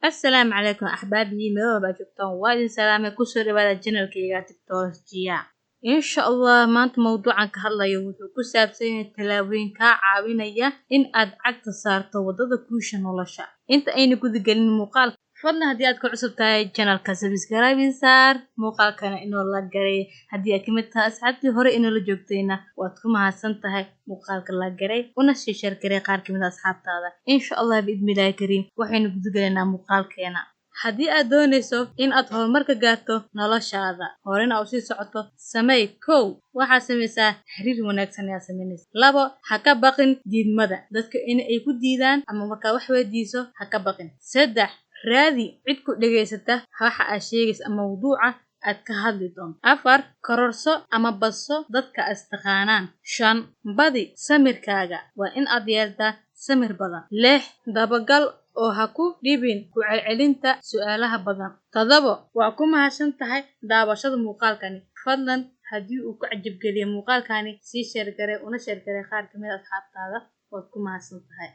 السلام عليكم أحبابي مرحبا جبتون وايد سلامة كسر بهذا الجنة كي تكتوجيا إن شاء الله ما أنت موضوعا كهلا يوث كسر سين التلاوين كعاوينيا إن أدعك صارت وضد كوشن ولا شيء أنت أين كذا قلنا مقال فضلا هديات كعصب تاي الجنة كسبسكرايب صار مقال كان إنه الله جري هدية كمتها أسعدتي هوري إنه لجوجتينا واتكم هاسنتها مقال كلا جري ونشي شركة قار كمتها أصحاب هذا إن شاء الله بإذن الله كريم وحين بدقلنا مقال كينا haddii aad doonayso in aad horumarka gaarto noloshaada horena u sii socoto samee kow waxaa samaysaa xiriir wanaagsan ayaa samaynaysa labo ha ka baqin diidmada dadka in ay ku diidaan ama markaa wax weydiiso ha ka baqin saddex raadi cid ku dhageysata waxa aad sheegaysa ama mawduuca aad ka hadli doonto afar kororso ama badso dadka istaqaanaan shan badi samirkaaga waa in aad yeeltaa samir badan lix dabagal oo ha ku dhibin ku celcelinta su'aalaha badan tadabo waa ku mahadsan tahay daawashada muuqaalkani fadlan haddii uu ku cajab geliyo muuqaalkani sii sheer garee una sheer garee qaar kamid ah asxaabtaada waad ku mahadsan tahay